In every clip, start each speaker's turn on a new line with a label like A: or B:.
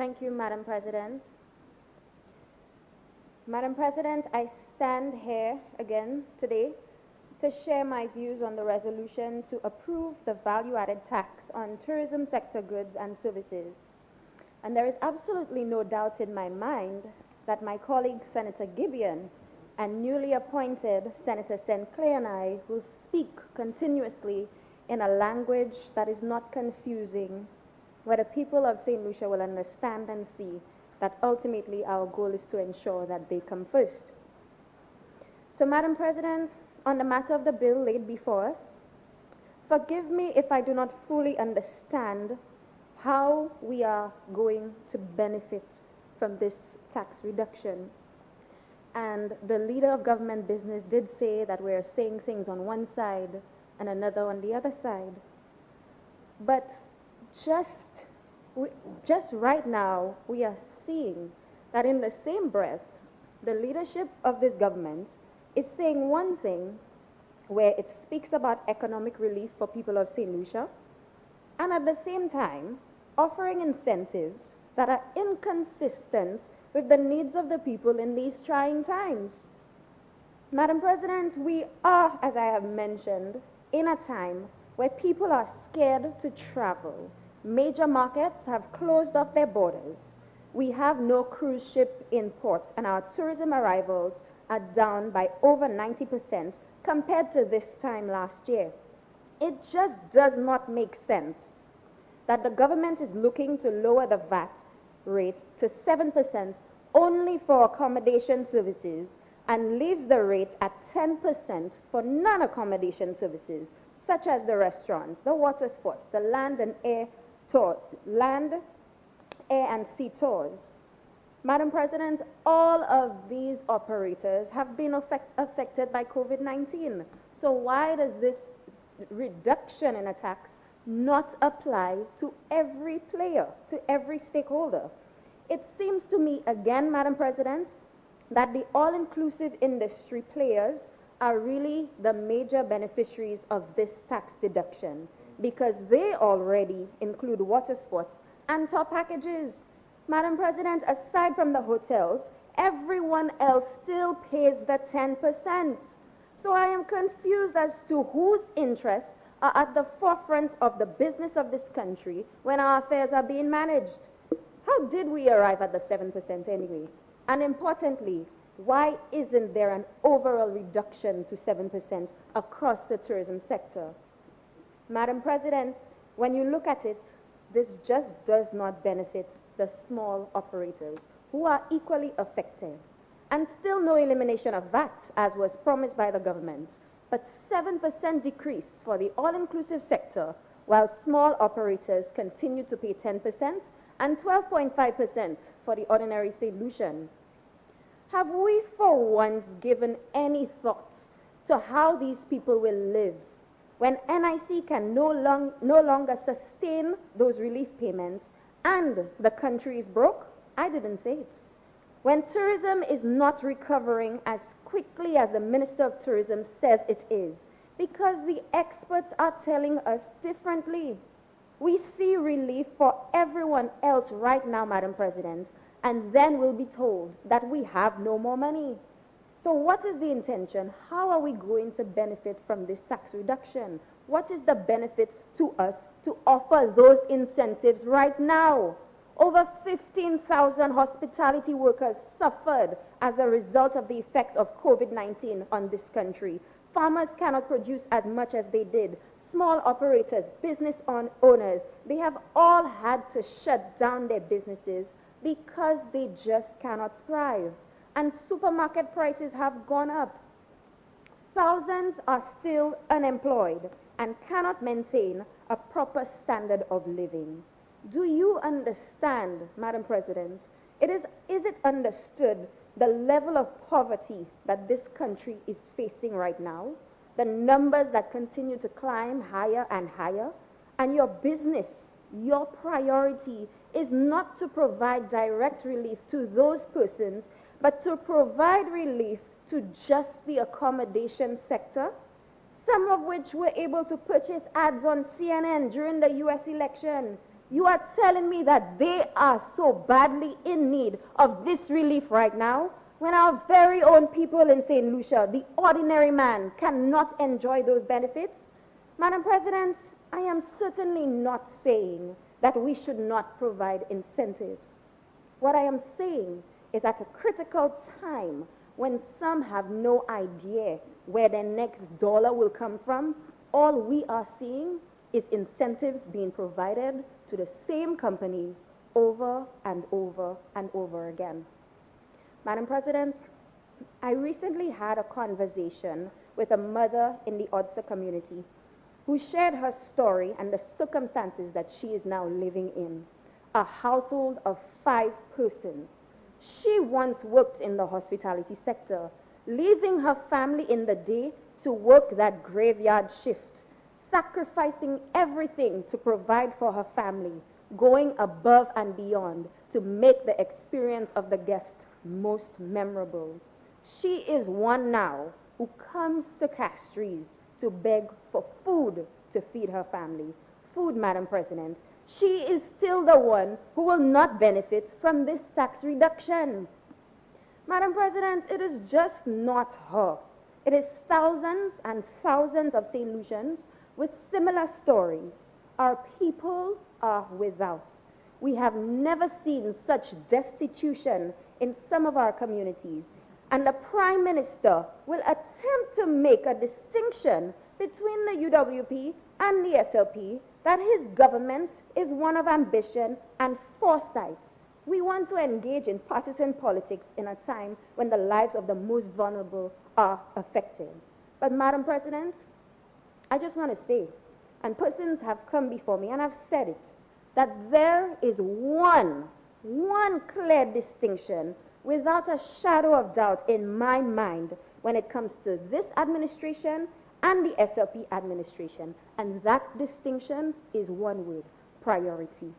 A: Thank you, Madam President. Madam President, I stand here again today to share my views on the resolution to approve the value-added tax on tourism sector goods and services. And there is absolutely no doubt in my mind that my colleague Senator Gibeon and newly appointed Senator St. Clair and I will speak continuously in a language that is not confusing, where the people of St. Lucia will understand and see that ultimately our goal is to ensure that they come first. So, Madam President, on the matter of the bill laid before us, forgive me if I do not fully understand how we are going to benefit from this tax reduction. And the leader of government business did say that we're saying things on one side and another on the other side. But just right now, we are seeing that in the same breath, the leadership of this government is saying one thing where it speaks about economic relief for people of St. Lucia, and at the same time, offering incentives that are inconsistent with the needs of the people in these trying times. Madam President, we are, as I have mentioned, in a time where people are scared to travel. Major markets have closed off their borders. We have no cruise ship in ports, and our tourism arrivals are down by over 90% compared to this time last year. It just does not make sense that the government is looking to lower the VAT rate to 7% only for accommodation services and leaves the rate at 10% for non-accommodation services, such as the restaurants, the water sports, the land, air, and sea tours. Madam President, all of these operators have been affected by COVID-19. So why does this reduction in a tax not apply to every player, to every stakeholder? It seems to me, again, Madam President, that the all-inclusive industry players are really the major beneficiaries of this tax deduction because they already include water sports and tour packages. Madam President, aside from the hotels, everyone else still pays the 10%. So I am confused as to whose interests are at the forefront of the business of this country when our affairs are being managed. How did we arrive at the 7% anyway? And importantly, why isn't there an overall reduction to 7% across the tourism sector? Madam President, when you look at it, this just does not benefit the small operators who are equally affected. And still no elimination of VAT as was promised by the government, but 7% decrease for the all-inclusive sector while small operators continue to pay 10% and 12.5% for the ordinary St. Lucian. Have we for once given any thought to how these people will live when NIC can no longer sustain those relief payments and the country is broke? I didn't say it. When tourism is not recovering as quickly as the Minister of Tourism says it is, because the experts are telling us differently. We see relief for everyone else right now, Madam President, and then we'll be told that we have no more money. So what is the intention? How are we going to benefit from this tax reduction? What is the benefit to us to offer those incentives right now? Over 15,000 hospitality workers suffered as a result of the effects of COVID-19 on this country. Farmers cannot produce as much as they did. Small operators, business owners, they have all had to shut down their businesses because they just cannot thrive. And supermarket prices have gone up. Thousands are still unemployed and cannot maintain a proper standard of living. Do you understand, Madam President? Is it understood the level of poverty that this country is facing right now? The numbers that continue to climb higher and higher? And your business, your priority is not to provide direct relief to those persons, but to provide relief to just the accommodation sector, some of which were able to purchase ads on CNN during the US election. You are telling me that they are so badly in need of this relief right now, when our very own people in St. Lucia, the ordinary man, cannot enjoy those benefits? Madam President, I am certainly not saying that we should not provide incentives. What I am saying is at a critical time when some have no idea where their next dollar will come from, all we are seeing is incentives being provided to the same companies over and over and over again. Madam President, I recently had a conversation with a mother in the Odsa community who shared her story and the circumstances that she is now living in. A household of 5 persons. She once worked in the hospitality sector, leaving her family in the day to work that graveyard shift, sacrificing everything to provide for her family, going above and beyond to make the experience of the guest most memorable. She is one now who comes to Castries to beg for food to feed her family. Food, Madam President. She is still the one who will not benefit from this tax reduction. Madam President, it is just not her. It is thousands and thousands of St. Lucians with similar stories. Our people are without. We have never seen such destitution in some of our communities. And the Prime Minister will attempt to make a distinction between the UWP and the SLP, that his government is one of ambition and foresight. We want to engage in partisan politics in a time when the lives of the most vulnerable are affected. But Madam President, I just want to say, and persons have come before me and have said it, that there is one clear distinction without a shadow of doubt in my mind when it comes to this administration and the SLP administration, and that distinction is one word: priority.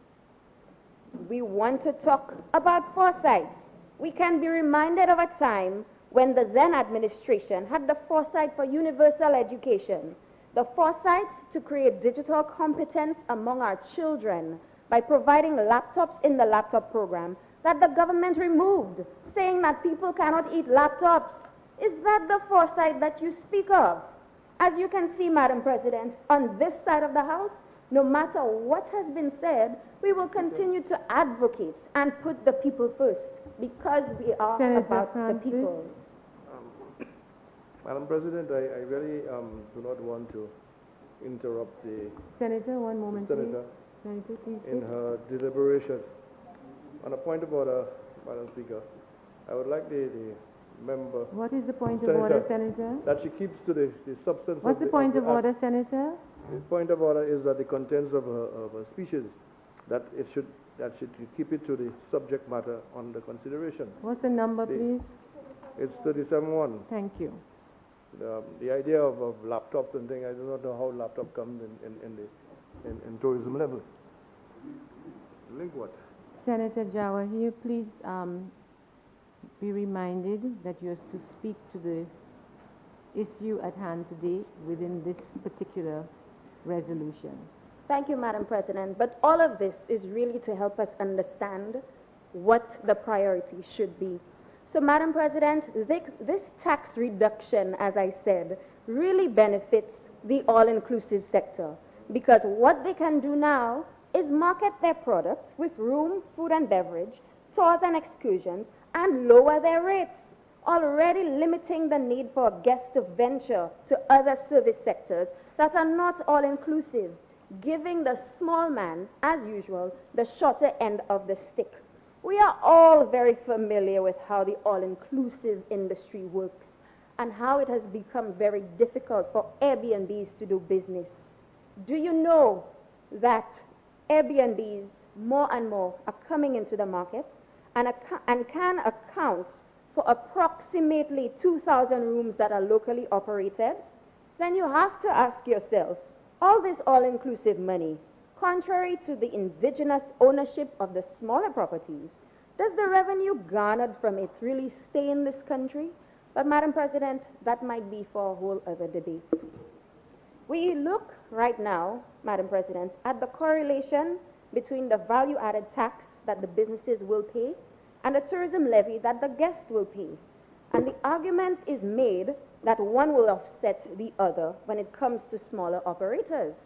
A: We want to talk about foresight. We can be reminded of a time when the then administration had the foresight for universal education, the foresight to create digital competence among our children by providing laptops in the laptop program that the government removed, saying that people cannot eat laptops. Is that the foresight that you speak of? As you can see, Madam President, on this side of the House, no matter what has been said, we will continue to advocate and put the people first, because we are
B: Senator
A: about
B: Francis.
A: the people.
C: Madam President, I really do not want to interrupt the
B: Senator, one moment, please.
C: Senator
B: Senator, please.
C: in her deliberation. On a point of order, Madam Speaker, I would like the member
B: What is the point of
C: Senator,
B: order, Senator?
C: that she keeps to the substance
B: What's the point of
C: act.
B: order, Senator?
C: The point of order is that the contents of her speeches, that she keep it to the subject matter under consideration.
B: What's the number,
C: The-
B: please?
C: It's 37-1.
B: Thank you.
C: The idea of laptops and things, I do not know how laptop comes in tourism level. Link what?
B: Senator Jawahir, please be reminded that you are to speak to the issue at hand today within this particular resolution.
A: Thank you, Madam President. But all of this is really to help us understand what the priority should be. So, Madam President, this tax reduction, as I said, really benefits the all-inclusive sector, because what they can do now is market their products with room, food and beverage, tours and excursions, and lower their rates, already limiting the need for guests to venture to other service sectors that are not all-inclusive, giving the small man, as usual, the shorter end of the stick. We are all very familiar with how the all-inclusive industry works and how it has become very difficult for Airbnbs to do business. Do you know that Airbnbs more and more are coming into the market and can account for approximately 2,000 rooms that are locally operated? Then you have to ask yourself, all this all-inclusive money, contrary to the indigenous ownership of the smaller properties, does the revenue garnered from it really stay in this country? But Madam President, that might be for a whole other debate. We look right now, Madam President, at the correlation between the value-added tax that the businesses will pay and the tourism levy that the guests will pay. And the argument is made that one will offset the other when it comes to smaller operators.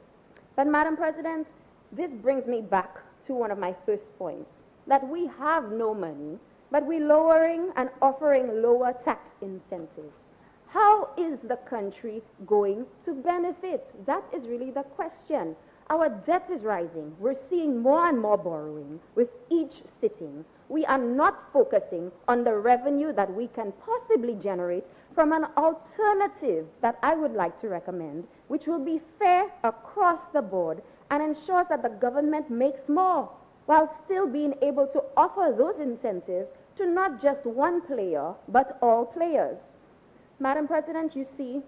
A: But Madam President, this brings me back to one of my first points, that we have no money, but we're lowering and offering lower tax incentives. How is the country going to benefit? That is really the question. Our debt is rising. We're seeing more and more borrowing with each sitting. We are not focusing on the revenue that we can possibly generate from an alternative that I would like to recommend, which will be fair across the board and ensures that the government makes more while still being able to offer those incentives to not just one player, but all players. Madam President, you see,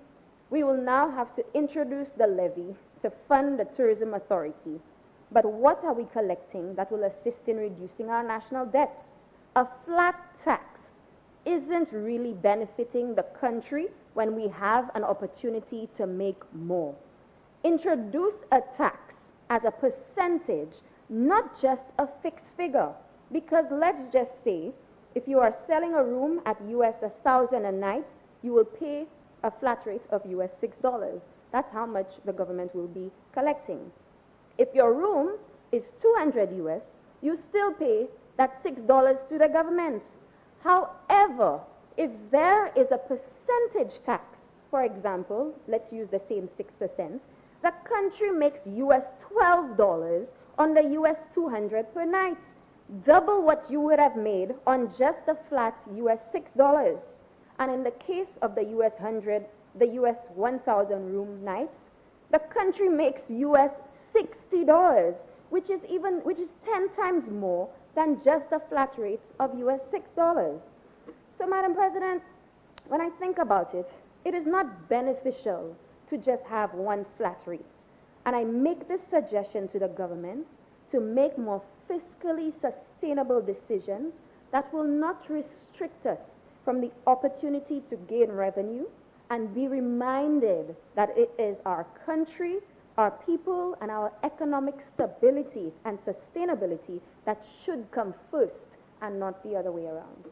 A: we will now have to introduce the levy to fund the Tourism Authority. But what are we collecting that will assist in reducing our national debt? A flat tax isn't really benefiting the country when we have an opportunity to make more. Introduce a tax as a percentage, not just a fixed figure. Because let's just say, if you are selling a room at US $1,000 a night, you will pay a flat rate of US $6. That's how much the government will be collecting. If your room is 200 US, you still pay that $6 to the government. However, if there is a percentage tax, for example, let's use the same 6%, the country makes US $12 on the US 200 per night, double what you would have made on just the flat US $6. And in the case of the US 1,000 room nights, the country makes US $60, which is 10 times more than just the flat rate of US $6. So, Madam President, when I think about it, it is not beneficial to just have one flat rate. And I make this suggestion to the government to make more fiscally sustainable decisions that will not restrict us from the opportunity to gain revenue, and be reminded that it is our country, our people, and our economic stability and sustainability that should come first and not the other way around.